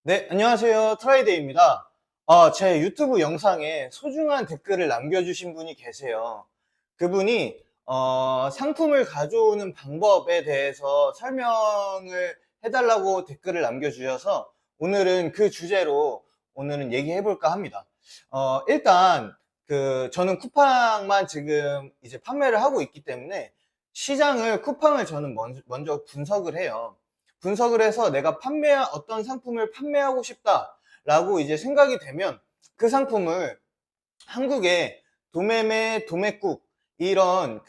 네, 안녕하세요. 트라이데이입니다. 제 유튜브 영상에 소중한 댓글을 남겨주신 분이 계세요. 그분이 상품을 가져오는 방법에 대해서 설명을 해달라고 댓글을 남겨주셔서 오늘은 그 주제로 오늘은 얘기해볼까 합니다. 일단 저는 쿠팡만 지금 이제 판매를 하고 있기 때문에 쿠팡을 저는 먼저 분석을 해요. 분석을 해서 내가 어떤 상품을 판매하고 싶다라고 이제 생각이 되면 그 상품을 한국의 도매매, 도매국 이런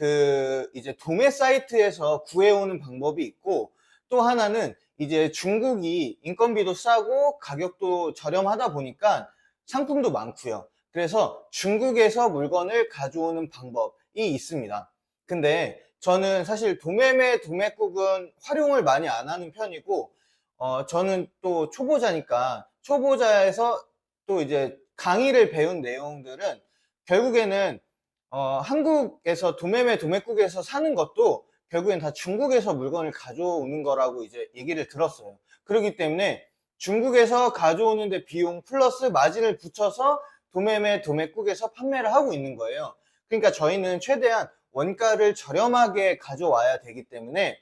이제 도매 사이트에서 구해오는 방법이 있고, 또 하나는 이제 중국이 인건비도 싸고 가격도 저렴하다 보니까 상품도 많고요. 그래서 중국에서 물건을 가져오는 방법이 있습니다. 근데 저는 사실 도매매, 도매국은 활용을 많이 안 하는 편이고, 저는 또 초보자니까 초보자에서 또 이제 강의를 배운 내용들은 결국에는 한국에서 도매매 도매국에서 사는 것도 결국엔 다 중국에서 물건을 가져오는 거라고 이제 얘기를 들었어요. 그렇기 때문에 중국에서 가져오는데 비용 플러스 마진을 붙여서 도매매 도매국에서 판매를 하고 있는 거예요. 그러니까 저희는 최대한 원가를 저렴하게 가져와야 되기 때문에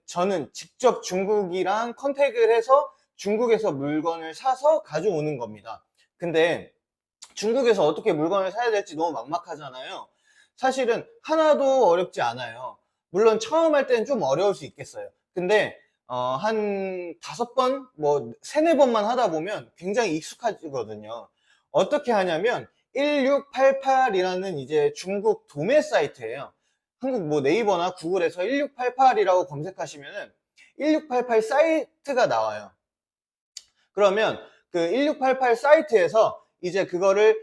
저는 직접 중국이랑 컨택을 해서 중국에서 물건을 사서 가져오는 겁니다. 근데 중국에서 어떻게 물건을 사야 될지 너무 막막하잖아요. 사실은 하나도 어렵지 않아요. 물론 처음 할 때는 좀 어려울 수 있겠어요. 근데 한 5번, 뭐 3, 4번만 하다 보면 굉장히 익숙해지거든요. 어떻게 하냐면 1688이라는 이제 중국 도매 사이트예요. 한국 뭐 네이버나 구글에서 1688이라고 검색하시면은 1688 사이트가 나와요. 그러면 그 1688 사이트에서 이제 그거를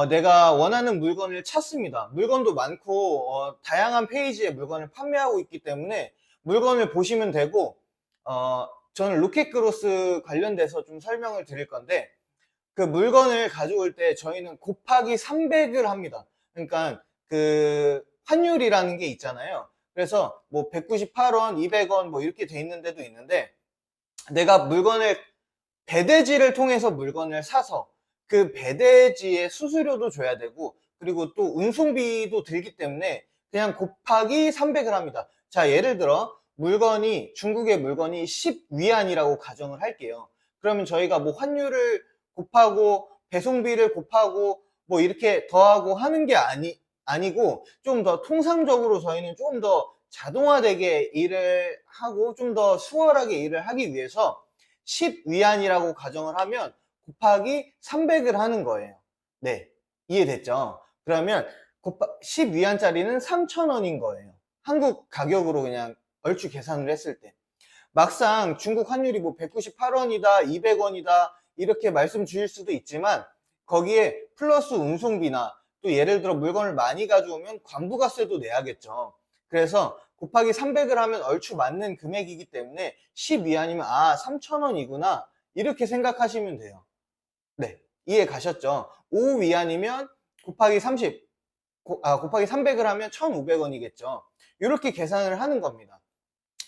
내가 원하는 물건을 찾습니다. 물건도 많고 다양한 페이지에 물건을 판매하고 있기 때문에 물건을 보시면 되고, 저는 로켓크로스 관련돼서 좀 설명을 드릴 건데, 그 물건을 가져올 때 저희는 곱하기 300을 합니다. 그러니까 그 환율이라는 게 있잖아요. 그래서 뭐 198원, 200원 뭐 이렇게 돼 있는 데도 있는데, 내가 배대지를 통해서 물건을 사서 그 배대지의 수수료도 줘야 되고, 그리고 또 운송비도 들기 때문에 그냥 곱하기 300을 합니다. 자, 예를 들어 중국의 물건이 10위안이라고 가정을 할게요. 그러면 저희가 뭐 환율을 곱하고 배송비를 곱하고 뭐 이렇게 더하고 하는 게 아니고, 좀 더 통상적으로 저희는 좀 더 자동화되게 일을 하고 좀 더 수월하게 일을 하기 위해서 10위안이라고 가정을 하면 곱하기 300을 하는 거예요. 네, 이해됐죠? 그러면 10위안짜리는 3,000원인 거예요. 한국 가격으로 그냥 얼추 계산을 했을 때. 막상 중국 환율이 뭐 198원이다, 200원이다 이렇게 말씀 주실 수도 있지만, 거기에 플러스 운송비나 또 예를 들어 물건을 많이 가져오면 관부가세도 내야겠죠. 그래서 곱하기 300을 하면 얼추 맞는 금액이기 때문에 10위안이면 3,000원이구나 이렇게 생각하시면 돼요. 네, 이해 가셨죠? 5위안이면 곱하기 300을 하면 1,500원이겠죠. 이렇게 계산을 하는 겁니다.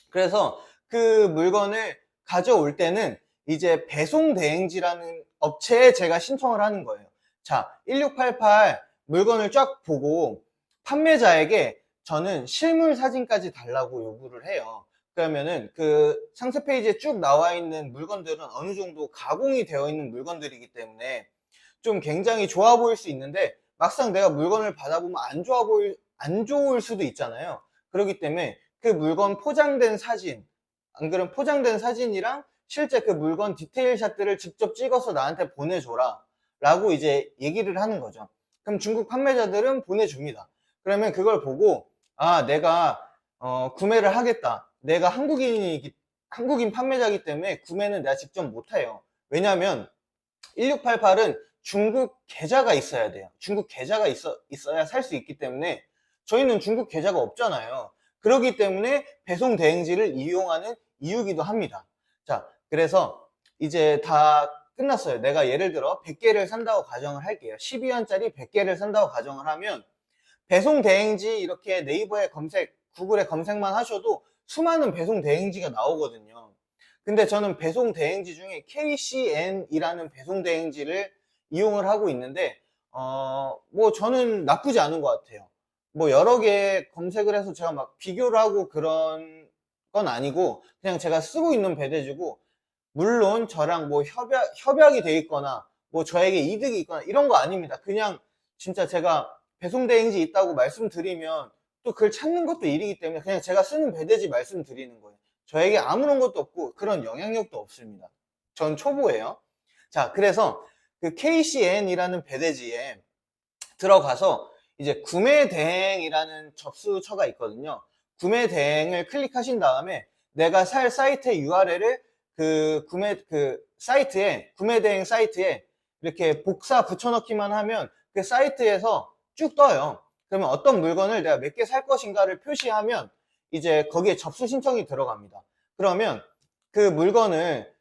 그래서 그 물건을 가져올 때는 이제 배송대행지라는 업체에 제가 신청을 하는 거예요. 자, 1688 물건을 쫙 보고 판매자에게 저는 실물 사진까지 달라고 요구를 해요. 그러면은 그 상세 페이지에 쭉 나와 있는 물건들은 어느 정도 가공이 되어 있는 물건들이기 때문에 좀 굉장히 좋아 보일 수 있는데, 막상 내가 물건을 받아보면 안 좋을 수도 있잖아요. 그렇기 때문에 그 물건 포장된 사진, 안 그럼 포장된 사진이랑 실제 그 물건 디테일 샷들을 직접 찍어서 나한테 보내줘라 라고 이제 얘기를 하는 거죠. 그럼 중국 판매자들은 보내줍니다. 그러면 그걸 보고, 내가 구매를 하겠다. 내가 한국인 판매자이기 때문에 구매는 내가 직접 못해요. 왜냐면 1688은 중국 계좌가 있어야 돼요. 중국 계좌가 있어야 살 수 있기 때문에 저희는 중국 계좌가 없잖아요. 그렇기 때문에 배송 대행지를 이용하는 이유기도 합니다. 자, 그래서 이제 다 끝났어요. 내가 예를 들어 100개를 산다고 가정을 할게요. 12원짜리 100개를 산다고 가정을 하면 배송 대행지 이렇게 구글에 검색만 하셔도 수많은 배송 대행지가 나오거든요. 근데 저는 배송 대행지 중에 KCN이라는 배송 대행지를 이용을 하고 있는데, 뭐 저는 나쁘지 않은 것 같아요. 뭐 여러 개 검색을 해서 제가 막 비교를 하고 그런 건 아니고, 그냥 제가 쓰고 있는 배대지고, 물론 저랑 뭐 협약이 돼 있거나, 뭐 저에게 이득이 있거나 이런 거 아닙니다. 그냥 진짜 제가 배송 대행지 있다고 말씀드리면 또 그걸 찾는 것도 일이기 때문에 그냥 제가 쓰는 배대지 말씀드리는 거예요. 저에게 아무런 것도 없고 그런 영향력도 없습니다. 전 초보예요. 자, 그래서 그 KCN이라는 배대지에 들어가서 이제 구매 대행이라는 접수처가 있거든요. 구매 대행을 클릭하신 다음에 내가 살 사이트의 URL을 그 사이트에, 구매 대행 사이트에 이렇게 복사 붙여넣기만 하면 그 사이트에서 쭉 떠요. 그러면 어떤 물건을 내가 몇 개 살 것인가를 표시하면 이제 거기에 접수 신청이 들어갑니다. 그러면 그 물건을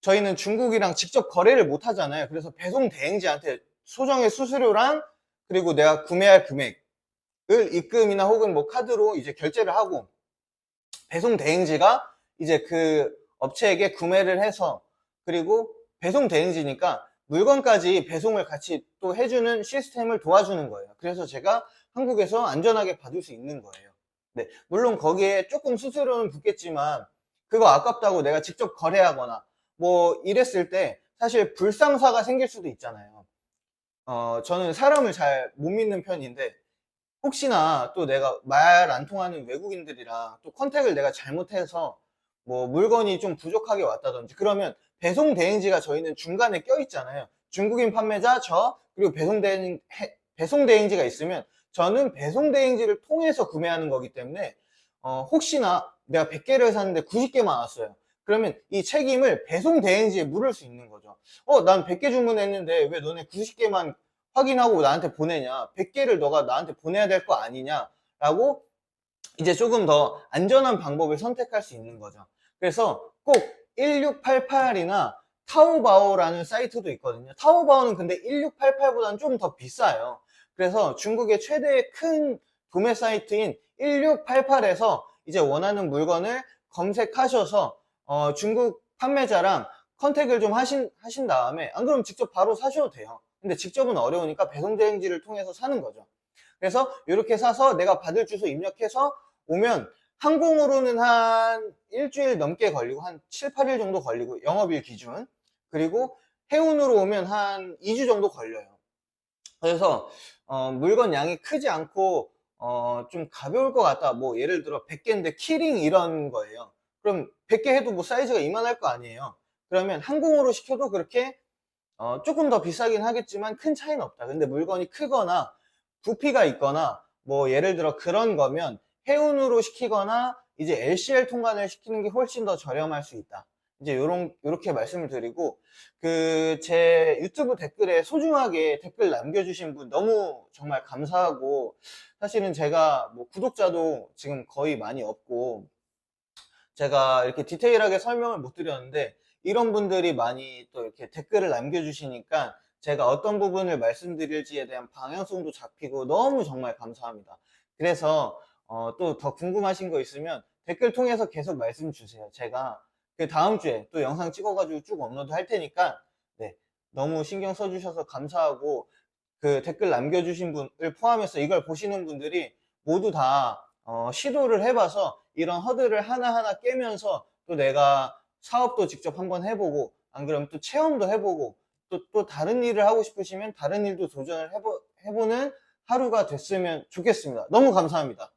저희는 중국이랑 직접 거래를 못 하잖아요. 그래서 배송 대행지한테 소정의 수수료랑 그리고 내가 구매할 금액을 입금이나 혹은 뭐 카드로 이제 결제를 하고, 배송 대행지가 이제 그 업체에게 구매를 해서, 그리고 배송 대행지니까 물건까지 배송을 같이 또 해주는 시스템을 도와주는 거예요. 그래서 제가 한국에서 안전하게 받을 수 있는 거예요. 네, 물론 거기에 조금 수수료는 붙겠지만 그거 아깝다고 내가 직접 거래하거나 뭐 이랬을 때 사실 불상사가 생길 수도 있잖아요. 저는 사람을 잘 못 믿는 편인데, 혹시나 또 내가 말 안 통하는 외국인들이랑 또 컨택을 내가 잘못해서 뭐 물건이 좀 부족하게 왔다든지 그러면 배송 대행지가 저희는 중간에 껴 있잖아요. 중국인 판매자 그리고 배송 대행지가 있으면 저는 배송 대행지를 통해서 구매하는 거기 때문에 혹시나 내가 100개를 샀는데 90개만 왔어요. 그러면 이 책임을 배송 대행지에 물을 수 있는 거죠. 난 100개 주문했는데 왜 너네 90개만 확인하고 나한테 보내냐, 100개를 너가 나한테 보내야 될 거 아니냐 라고 이제 조금 더 안전한 방법을 선택할 수 있는 거죠. 그래서 꼭 1688이나 타오바오라는 사이트도 있거든요. 타오바오는 근데 1688보다는 좀 더 비싸요. 그래서 중국의 최대의 큰 도매 사이트인 1688에서 이제 원하는 물건을 검색하셔서 중국 판매자랑 컨택을 좀 하신 다음에, 안 그러면 직접 바로 사셔도 돼요. 근데 직접은 어려우니까 배송 대행지를 통해서 사는 거죠. 그래서 이렇게 사서 내가 받을 주소 입력해서 오면 항공으로는 한 일주일 넘게 걸리고 한 7, 8일 정도 걸리고, 영업일 기준. 그리고 해운으로 오면 한 2주 정도 걸려요. 그래서 물건 양이 크지 않고 좀 가벼울 것 같다. 뭐 예를 들어 100개인데 키링 이런 거예요. 그럼 100개 해도 뭐 사이즈가 이만할 거 아니에요. 그러면 항공으로 시켜도 그렇게 조금 더 비싸긴 하겠지만 큰 차이는 없다. 근데 물건이 크거나 부피가 있거나 뭐 예를 들어 그런 거면 해운으로 시키거나 이제 LCL 통관을 시키는 게 훨씬 더 저렴할 수 있다. 이제 요렇게 말씀을 드리고, 제 유튜브 댓글에 소중하게 댓글 남겨주신 분 너무 정말 감사하고, 사실은 제가 뭐 구독자도 지금 거의 많이 없고 제가 이렇게 디테일하게 설명을 못 드렸는데, 이런 분들이 많이 또 이렇게 댓글을 남겨주시니까 제가 어떤 부분을 말씀드릴지에 대한 방향성도 잡히고 너무 정말 감사합니다. 그래서 또 더 궁금하신 거 있으면 댓글 통해서 계속 말씀 주세요. 제가 그 다음 주에 또 영상 찍어가지고 쭉 업로드 할 테니까, 네, 너무 신경 써주셔서 감사하고, 그 댓글 남겨주신 분을 포함해서 이걸 보시는 분들이 모두 다 시도를 해봐서 이런 허들을 하나하나 깨면서 또 내가 사업도 직접 한번 해보고, 안 그러면 또 체험도 해보고, 또 다른 일을 하고 싶으시면 다른 일도 도전을 해보는 하루가 됐으면 좋겠습니다. 너무 감사합니다.